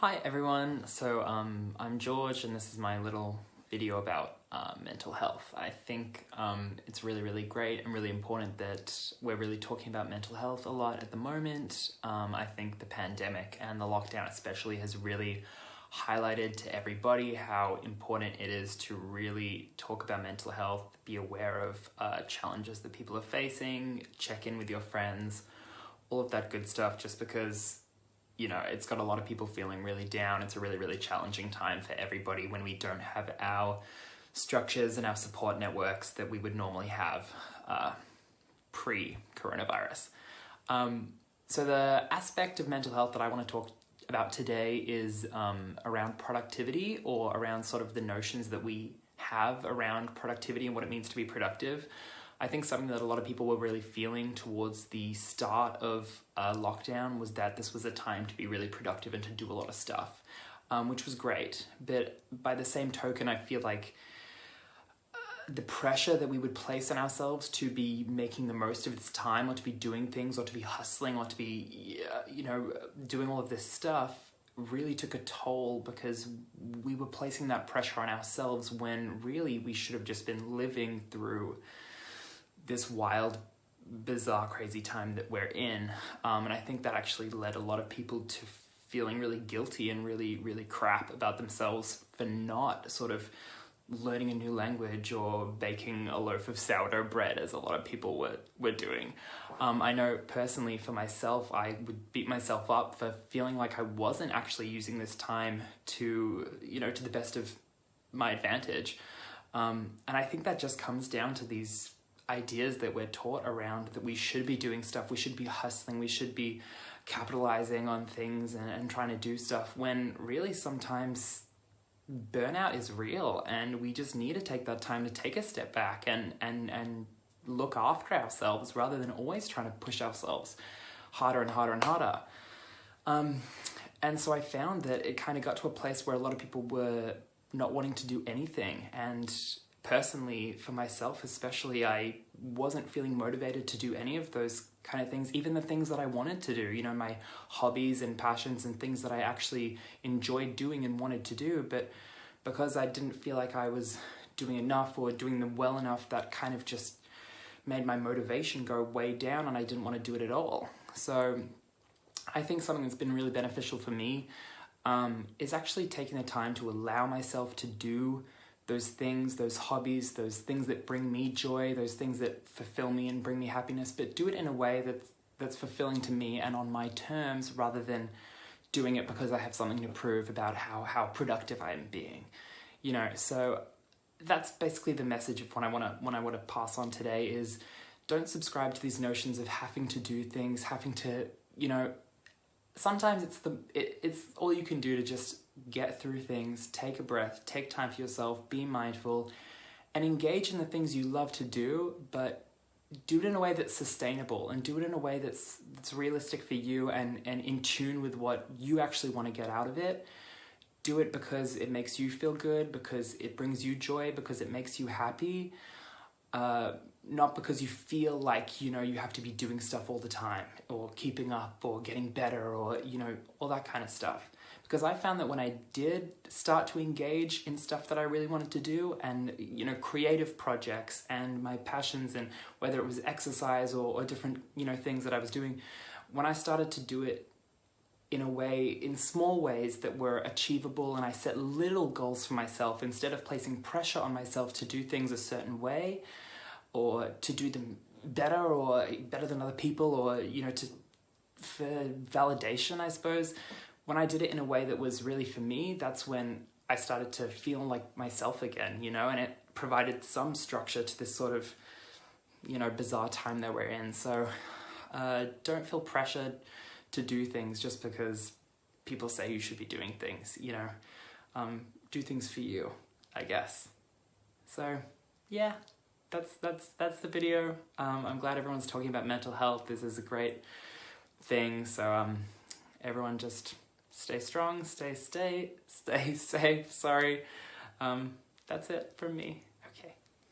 Hi everyone, so I'm George and this is my little video about mental health. I think it's really great and really important that we're really talking about mental health a lot at the moment. I think the pandemic and the lockdown especially has really highlighted to everybody how important it is to really talk about mental health, be aware of challenges that people are facing, check in with your friends, all of that good stuff, just because it's got a lot of people feeling really down. It's a really challenging time for everybody when we don't have our structures and our support networks that we would normally have pre-coronavirus. So the aspect of mental health that I want to talk about today is around productivity, or around sort of the notions that we have around productivity and what it means to be productive. I think something that a lot of people were really feeling towards the start of lockdown was that this was a time to be really productive and to do a lot of stuff, which was great. But by the same token, I feel like the pressure that we would place on ourselves to be making the most of this time, or to be doing things, or to be hustling, or to be, doing all of this stuff really took a toll, because we were placing that pressure on ourselves when really we should have just been living through this wild, bizarre, crazy time that we're in. And I think that actually led a lot of people to feeling really guilty and really crap about themselves for not sort of learning a new language or baking a loaf of sourdough bread, as a lot of people were doing. I know personally for myself, I would beat myself up for feeling like I wasn't actually using this time to the best of my advantage. And I think that just comes down to these ideas that we're taught around that we should be doing stuff, we should be hustling, we should be capitalizing on things and trying to do stuff, when really sometimes burnout is real, and we just need to take that time to take a step back and look after ourselves, rather than always trying to push ourselves harder and harder and harder. And so I found that it kind of got to a place where a lot of people were not wanting to do anything, and personally, for myself especially, I wasn't feeling motivated to do any of those kind of things, even the things that I wanted to do, my hobbies and passions and things that I actually enjoyed doing and wanted to do. But because I didn't feel like I was doing enough or doing them well enough, that kind of just made my motivation go way down, and I didn't want to do it at all. So I think something that's been really beneficial for me is actually taking the time to allow myself to do those things, those hobbies, those things that bring me joy, those things that fulfill me and bring me happiness, but do it in a way that's fulfilling to me and on my terms, rather than doing it because I have something to prove about how productive I am being. So that's basically the message of what I want to pass on today is, don't subscribe to these notions of having to do things, having to, sometimes it's all you can do to just get through things, take a breath, take time for yourself, be mindful, and engage in the things you love to do, but do it in a way that's sustainable, and do it in a way that's realistic for you and in tune with what you actually want to get out of it. Do it because it makes you feel good, because it brings you joy, because it makes you happy, not because you feel like, you have to be doing stuff all the time, or keeping up, or getting better, or, all that kind of stuff. Because I found that when I did start to engage in stuff that I really wanted to do, and, creative projects and my passions, and whether it was exercise or different, things that I was doing, when I started to do it in small ways that were achievable, and I set little goals for myself instead of placing pressure on myself to do things a certain way, or to do them better, or better than other people, or, for validation, I suppose. When I did it in a way that was really for me, that's when I started to feel like myself again, and it provided some structure to this sort of, bizarre time that we're in. So don't feel pressured to do things just because people say you should be doing things, do things for you, I guess. So yeah, that's the video. I'm glad everyone's talking about mental health. This is a great thing. So everyone just stay strong, stay safe. Sorry. That's it from me.